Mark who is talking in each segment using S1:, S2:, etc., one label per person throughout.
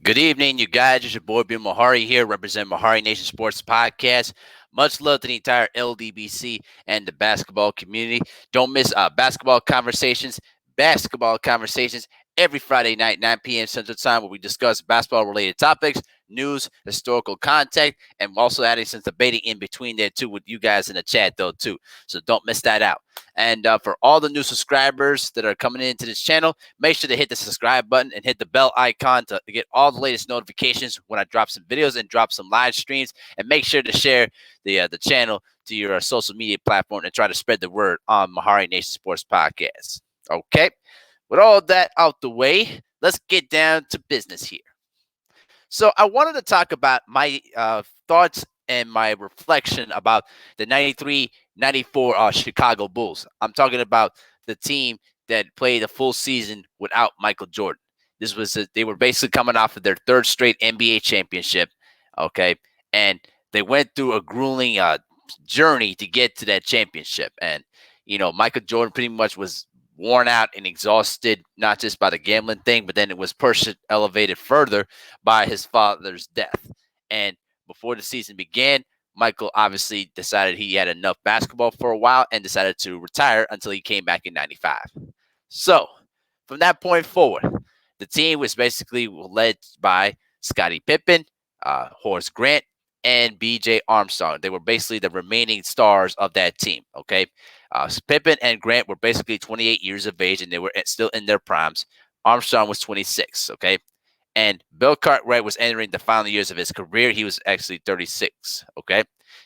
S1: Good evening, you guys. It's your boy Bill Mahari here, representing Mahari Nation Sports Podcast. Much love to the entire LDBC and the basketball community. Don't miss basketball conversations every Friday night, 9 p.m. Central Time, where we discuss basketball-related topics, news, historical content, and also adding some debating in between there, too, with you guys in the chat, though, too. So don't miss that out. And for all the new subscribers that are coming into this channel, make sure to hit the subscribe button and hit the bell icon to get all the latest notifications when I drop some videos and drop some live streams. And make sure to share the channel to your social media platform and try to spread the word on Mahari Nation Sports Podcast. Okay, with all that out the way, let's get down to business here. So I wanted to talk about my thoughts and my reflection about the 93-94 Chicago Bulls. I'm talking about the team that played a full season without Michael Jordan. They were basically coming off of their third straight NBA championship, okay? And they went through a grueling journey to get to that championship. And, Michael Jordan pretty much was worn out and exhausted, not just by the gambling thing, but then it was elevated further by his father's death. And before the season began, Michael obviously decided he had enough basketball for a while and decided to retire until he came back in 95. So from that point forward, the team was basically led by Scottie Pippen, Horace Grant, and B.J. Armstrong. They were basically the remaining stars of that team, okay? Pippen and Grant were basically 28 years of age, and they were still in their primes. Armstrong was 26, okay? And Bill Cartwright was entering the final years of his career. He was actually 36, okay?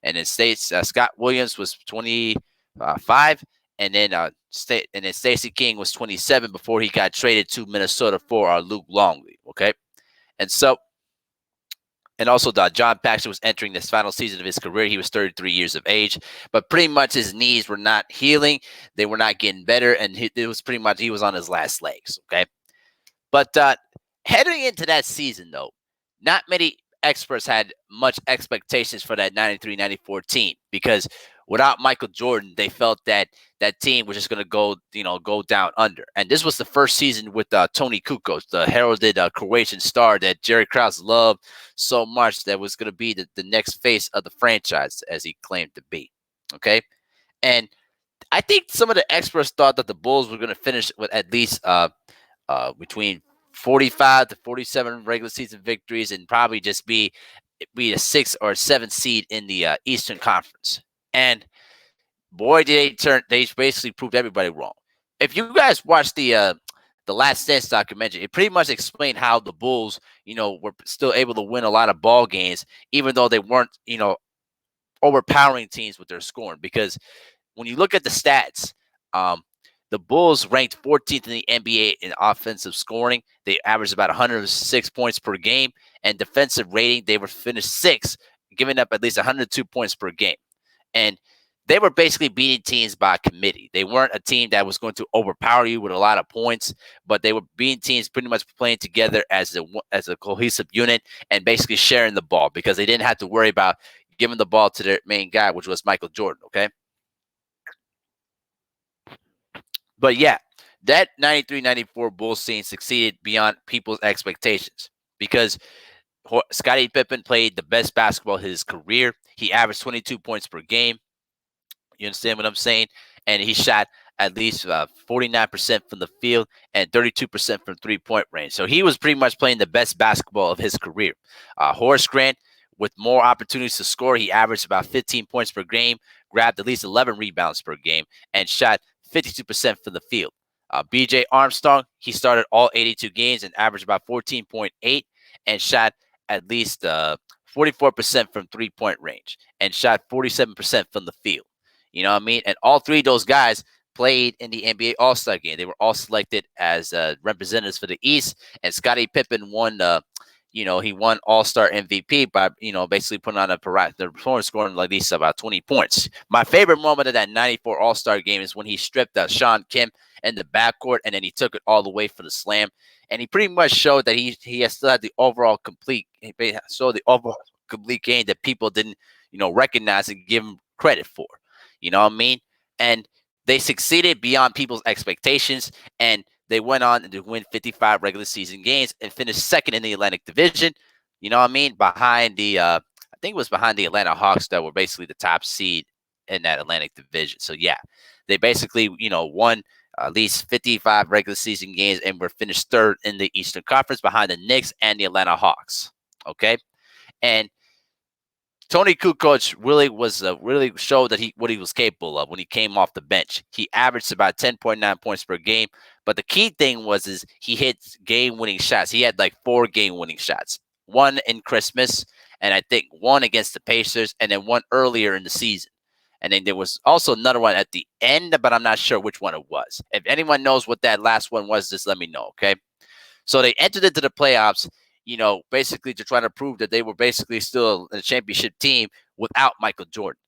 S1: And then Scott Williams was 25, and then Stacey King was 27 before he got traded to Minnesota for Luke Longley, okay? And also, John Paxson was entering this final season of his career. He was 33 years of age, but pretty much his knees were not healing. They were not getting better, and he was on his last legs, okay? But heading into that season, though, not many experts had much expectations for that 93-94 team because without Michael Jordan, they felt that that team was just going to go down under. And this was the first season with Toni Kukoc, the heralded Croatian star that Jerry Krause loved so much that was going to be the next face of the franchise, as he claimed to be. Okay? And I think some of the experts thought that the Bulls were going to finish with at least between 45 to 47 regular season victories and probably just be a 6th or 7th seed in the Eastern Conference. And boy, did they basically proved everybody wrong. If you guys watched the Last Dance documentary, it pretty much explained how the Bulls, were still able to win a lot of ball games, even though they weren't, overpowering teams with their scoring. Because when you look at the stats, the Bulls ranked 14th in the NBA in offensive scoring. They averaged about 106 points per game. And defensive rating, they were finished 6th, giving up at least 102 points per game. And they were basically beating teams by committee. They weren't a team that was going to overpower you with a lot of points, but they were beating teams pretty much playing together as a cohesive unit and basically sharing the ball because they didn't have to worry about giving the ball to their main guy, which was Michael Jordan, okay? But yeah, that 93-94 Bulls team succeeded beyond people's expectations because Scottie Pippen played the best basketball of his career. He averaged 22 points per game. You understand what I'm saying? And he shot at least 49% from the field and 32% from three-point range. So he was pretty much playing the best basketball of his career. Horace Grant, with more opportunities to score, he averaged about 15 points per game, grabbed at least 11 rebounds per game, and shot 52% from the field. B.J. Armstrong, he started all 82 games and averaged about 14.8 and shot at least 44% from three-point range and shot 47% from the field. You know what I mean? And all three of those guys played in the NBA All-Star game. They were all selected as representatives for the East. And Scottie Pippen won he won All-Star MVP by, basically putting on the performance, scoring at least about 20 points. My favorite moment of that 94 All-Star game is when he stripped Sean Kemp in the backcourt, and then he took it all the way for the slam. And he pretty much showed that he still had the overall complete game that people didn't, recognize and give him credit for. You know what I mean? And they succeeded beyond people's expectations. And they went on to win 55 regular season games and finished second in the Atlantic Division. You know what I mean? Behind I think it was behind the Atlanta Hawks that were basically the top seed in that Atlantic Division. So yeah, they basically, won at least 55 regular season games and were finished third in the Eastern Conference behind the Knicks and the Atlanta Hawks. Okay. And Tony Kukoc really showed that what he was capable of when he came off the bench. He averaged about 10.9 points per game, but the key thing is he hit game-winning shots. He had like 4 game-winning shots. One in Christmas, and I think one against the Pacers, and then one earlier in the season. And then there was also another one at the end, but I'm not sure which one it was. If anyone knows what that last one was, just let me know, okay? So they entered into the playoffs, basically to try to prove that they were basically still a championship team without Michael Jordan.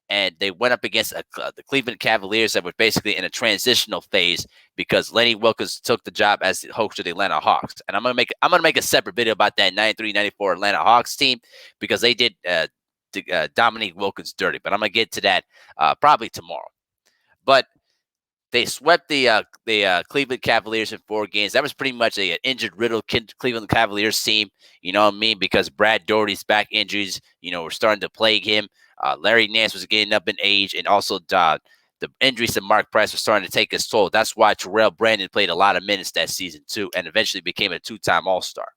S1: And they went up against the Cleveland Cavaliers that were basically in a transitional phase because Lenny Wilkens took the job as the host of the Atlanta Hawks. And I'm gonna make a separate video about that 93-94 Atlanta Hawks team because they did Dominique Wilkins dirty. But I'm gonna get to that probably tomorrow. But they swept the Cleveland Cavaliers in 4 games. That was pretty much an injured-riddled Cleveland Cavaliers team, you know what I mean? Because Brad Daugherty's back injuries, were starting to plague him. Larry Nance was getting up in age, and also the injuries to Mark Price were starting to take his toll. That's why Terrell Brandon played a lot of minutes that season, too, and eventually became a 2-time All-Star.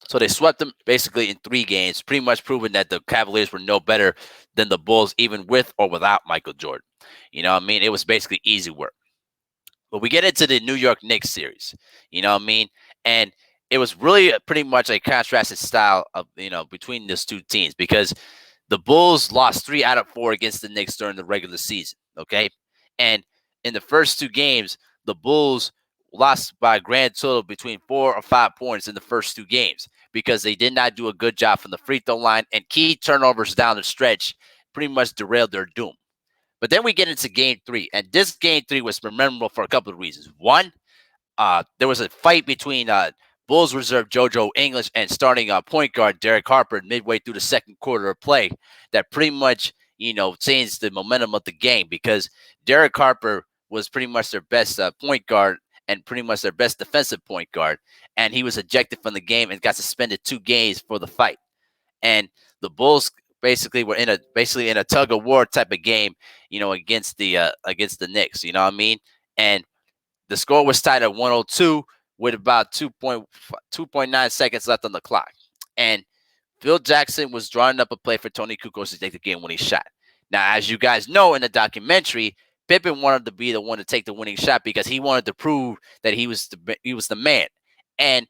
S1: So they swept them basically in 3 games, pretty much proving that the Cavaliers were no better than the Bulls, even with or without Michael Jordan. You know what I mean? It was basically easy work. But we get into the New York Knicks series, you know what I mean? And it was really pretty much a contrasted style of, between those two teams because the Bulls lost 3 out of 4 against the Knicks during the regular season, okay? And in the first 2 games, the Bulls lost by a grand total between 4 or 5 points in the first 2 games because they did not do a good job from the free throw line, and key turnovers down the stretch pretty much derailed their doom. But then we get into game 3, and this game 3 was memorable for a couple of reasons. One, there was a fight between Bulls reserve JoJo English and starting point guard Derek Harper midway through the second quarter of play that pretty much, changed the momentum of the game because Derek Harper was pretty much their best point guard and pretty much their best defensive point guard. And he was ejected from the game and got suspended 2 games for the fight. And the Bulls basically were in a tug of war type of game, against the Knicks, you know what I mean? And the score was tied at 102 with about 2.9 seconds left on the clock. And Phil Jackson was drawing up a play for Tony Kukoc to take the game-winning shot. Now, as you guys know in the documentary, Pippen wanted to be the one to take the winning shot because he wanted to prove that he was the man. And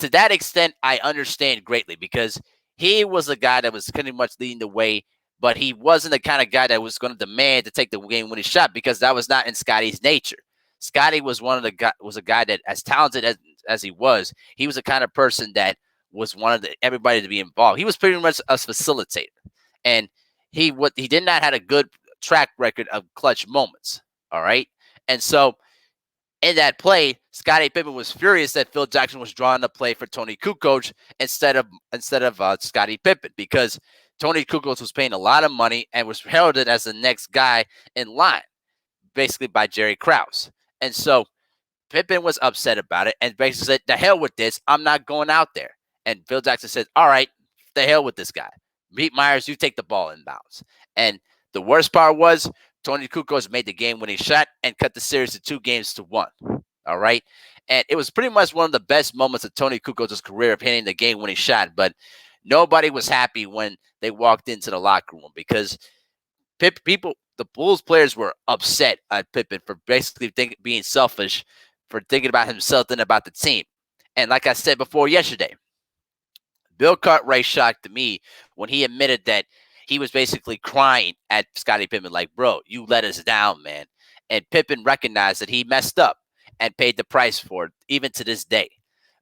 S1: to that extent, I understand greatly because he was a guy that was pretty much leading the way, but he wasn't the kind of guy that was going to demand to take the game-winning shot because that was not in Scottie's nature. Scottie was a guy that, as talented as he was the kind of person that was wanted everybody to be involved. He was pretty much a facilitator, and he did not have a good track record of clutch moments. All right, and so in that play, Scottie Pippen was furious that Phil Jackson was drawing the play for Tony Kukoc instead of Scottie Pippen because Tony Kukoc was paying a lot of money and was heralded as the next guy in line, basically by Jerry Krause. And so Pippen was upset about it and basically said, "The hell with this. I'm not going out there." And Phil Jackson said, "All right, the hell with this guy. Pete Myers, you take the ball in bounds." And the worst part was Tony Kukoc made the game-winning shot and cut the series to 2-1. All right? And it was pretty much one of the best moments of Tony Kukoc's career of hitting the game-winning shot, but nobody was happy when they walked into the locker room because the Bulls players were upset at Pippen for basically being selfish, for thinking about himself and about the team. And like I said before yesterday, Bill Cartwright shocked me when he admitted that he was basically crying at Scottie Pippen like, "Bro, you let us down, man." And Pippen recognized that he messed up and paid the price for it, even to this day.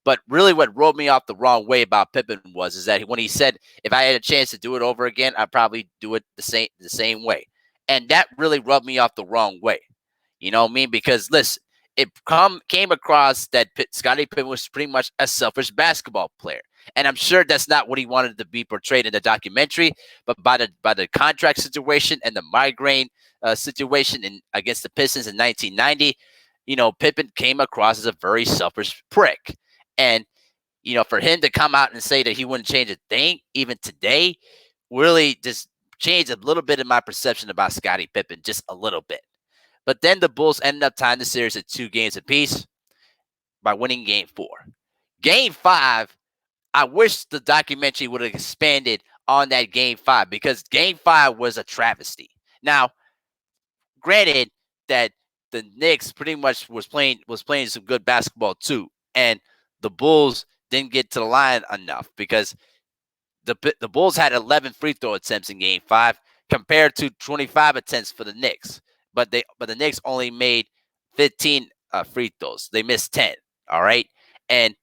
S1: But really what rubbed me off the wrong way about Pippen is that when he said, if I had a chance to do it over again, I'd probably do it the same way. And that really rubbed me off the wrong way. You know what I mean? Because listen, it came across that Scottie Pippen was pretty much a selfish basketball player. And I'm sure that's not what he wanted to be portrayed in the documentary, but by the contract situation and the migraine situation against the Pistons in 1990, Pippen came across as a very selfish prick. And, for him to come out and say that he wouldn't change a thing, even today, really just changed a little bit of my perception about Scottie Pippen, just a little bit. But then the Bulls ended up tying the series at 2 games apiece by winning game 4. Game 5, I wish the documentary would have expanded on that game 5, because game 5 was a travesty. Now, granted that the Knicks pretty much was playing some good basketball too, and the Bulls didn't get to the line enough, because the Bulls had 11 free throw attempts in game 5 compared to 25 attempts for the Knicks. But the Knicks only made 15 free throws. They missed 10. All right. And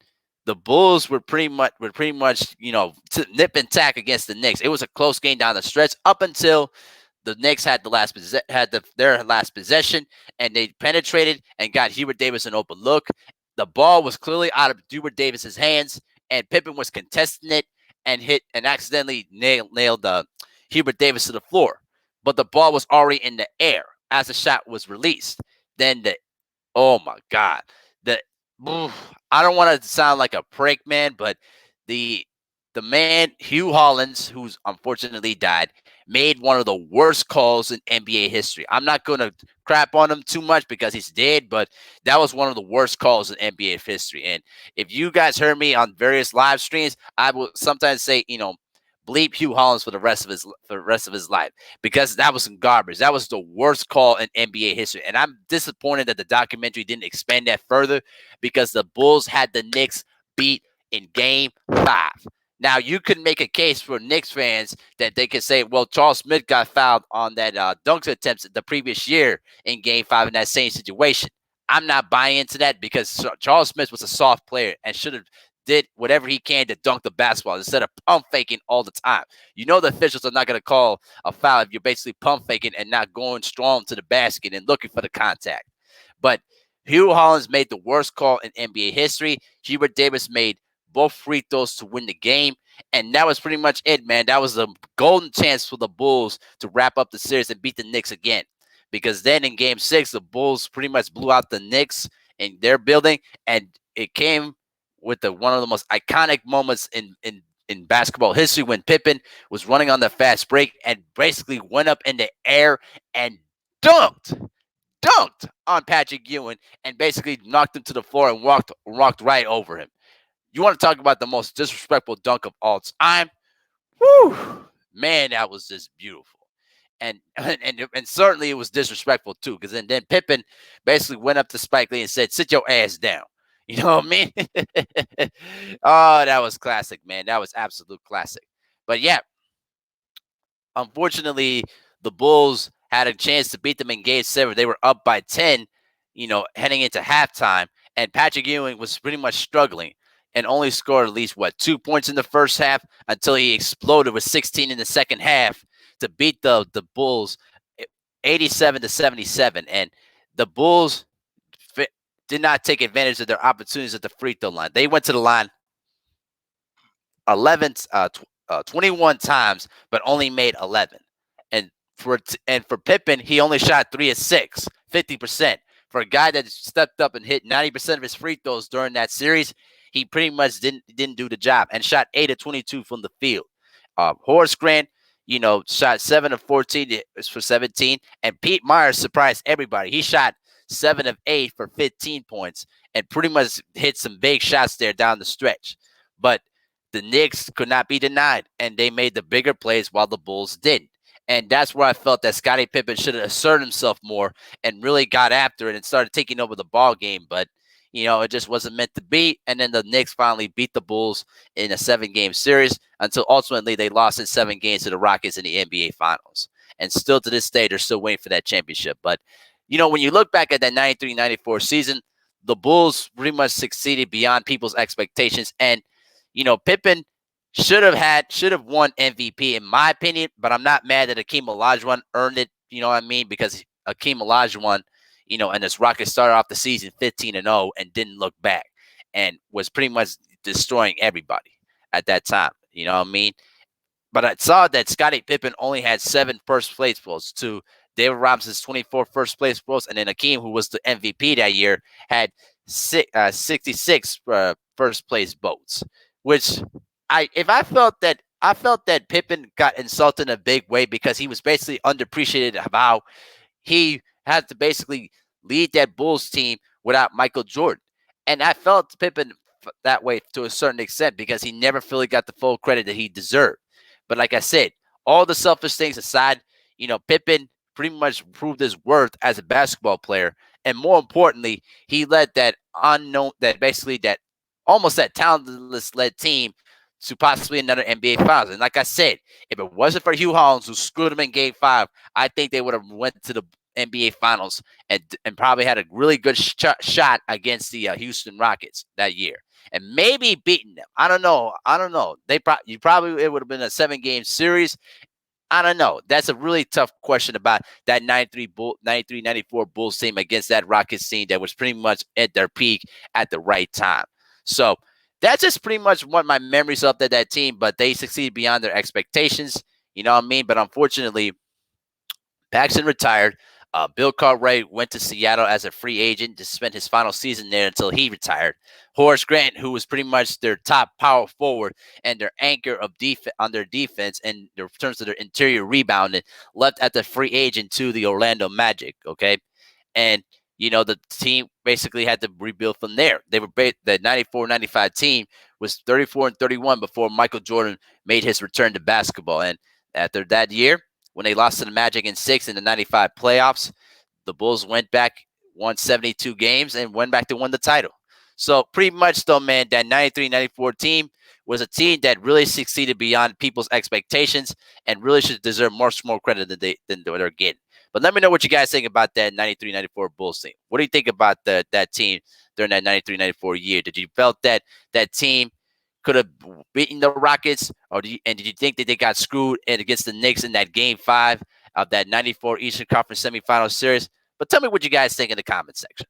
S1: the Bulls were pretty much nip and tack against the Knicks. It was a close game down the stretch up until the Knicks had their last possession, and they penetrated and got Hubert Davis an open look. The ball was clearly out of Hubert Davis's hands, and Pippen was contesting it and accidentally nailed Hubert Davis to the floor. But the ball was already in the air as the shot was released. Then oh my God, I don't want to sound like a prick, man, but the man Hue Hollins, who's unfortunately died, made one of the worst calls in NBA history. I'm not going to crap on him too much because he's dead, but that was one of the worst calls in NBA history. And if you guys heard me on various live streams, I will sometimes say, bleep Hue Hollins for the rest of his life, because that was some garbage. That was the worst call in NBA history. And I'm disappointed that the documentary didn't expand that further, because the Bulls had the Knicks beat in game 5. Now, you could make a case for Knicks fans that they could say, well, Charles Smith got fouled on that dunk attempts the previous year in game 5 in that same situation. I'm not buying into that, because Charles Smith was a soft player and should have did whatever he can to dunk the basketball instead of pump faking all the time. The officials are not going to call a foul if you're basically pump faking and not going strong to the basket and looking for the contact. But Hue Hollins made the worst call in NBA history. Hubert Davis made both free throws to win the game. And that was pretty much it, man. That was a golden chance for the Bulls to wrap up the series and beat the Knicks again. Because then in game 6, the Bulls pretty much blew out the Knicks in their building. And it came with one of the most iconic moments in basketball history, when Pippen was running on the fast break and basically went up in the air and dunked on Patrick Ewing and basically knocked him to the floor and walked right over him. You want to talk about the most disrespectful dunk of all time? Woo! Man, that was just beautiful. And certainly it was disrespectful too, because then Pippen basically went up to Spike Lee and said, "Sit your ass down." You know what I mean? Oh, that was classic, man. That was absolute classic. But yeah, unfortunately, the Bulls had a chance to beat them in game 7. They were up by 10, heading into halftime. And Patrick Ewing was pretty much struggling and only scored at least, 2 points in the first half, until he exploded with 16 in the second half to beat the Bulls 87-77. And the Bulls did not take advantage of their opportunities at the free throw line. They went to the line 21 times, but only made 11. And for Pippen, he only shot 3 of 6, 50%. For a guy that stepped up and hit 90% of his free throws during that series, he pretty much didn't do the job, and shot 8 of 22 from the field. Horace Grant, shot 7 of 14 for 17, and Pete Myers surprised everybody. He shot 7 of 8 for 15 points and pretty much hit some big shots there down the stretch. But the Knicks could not be denied, and they made the bigger plays while the Bulls didn't. And that's where I felt that Scottie Pippen should have asserted himself more and really got after it and started taking over the ball game. But, it just wasn't meant to be. And then the Knicks finally beat the Bulls in a 7-game series, until ultimately they lost in 7 games to the Rockets in the NBA Finals. And still to this day, they're still waiting for that championship. But, when you look back at that 93-94 season, the Bulls pretty much succeeded beyond people's expectations. And, Pippen should have won MVP in my opinion, but I'm not mad that Hakeem Olajuwon earned it, you know what I mean? Because Hakeem Olajuwon, and this Rockets started off the season 15-0 and didn't look back and was pretty much destroying everybody at that time, you know what I mean? But I saw that Scottie Pippen only had 7 first place votes to David Robinson's 24 first place votes, and then Akeem, who was the MVP that year, had 66 first place votes. Which I felt that Pippen got insulted in a big way because he was basically underappreciated of how he had to basically lead that Bulls team without Michael Jordan. And I felt Pippen that way to a certain extent because he never fully got the full credit that he deserved. But like I said, all the selfish things aside, Pippen pretty much proved his worth as a basketball player. And more importantly, he led that almost that talentless led team to possibly another NBA Finals. And like I said, if it wasn't for Hue Hollins, who screwed him in Game 5, I think they would have went to the NBA Finals and probably had a really good shot against the Houston Rockets that year, and maybe beating them. I don't know. It would have been a 7-game series. I don't know. That's a really tough question about that 93-94 Bulls team against that Rockets team that was pretty much at their peak at the right time. So that's just pretty much what my memories of that team, but they succeeded beyond their expectations. You know what I mean? But unfortunately, Paxson retired. Bill Cartwright went to Seattle as a free agent to spend his final season there until he retired. Horace Grant, who was pretty much their top power forward and their anchor of on their defense and in terms of their interior rebounding, left at the free agent to the Orlando Magic. Okay, and the team basically had to rebuild from there. They were the 94-95 team was 34-31 before Michael Jordan made his return to basketball, and after that year, when they lost to the Magic in 6 in the 95 playoffs, the Bulls went back, won 72 games, and went back to win the title. So pretty much, though, man, that 93-94 team was a team that really succeeded beyond people's expectations and really should deserve much more credit than they're getting. But let me know what you guys think about that 93-94 Bulls team. What do you think about that team during that 93-94 year? Did you felt that team could have beaten the Rockets, did you think that they got screwed against the Knicks in that Game 5 of that 94 Eastern Conference Semifinals series? But tell me what you guys think in the comment section.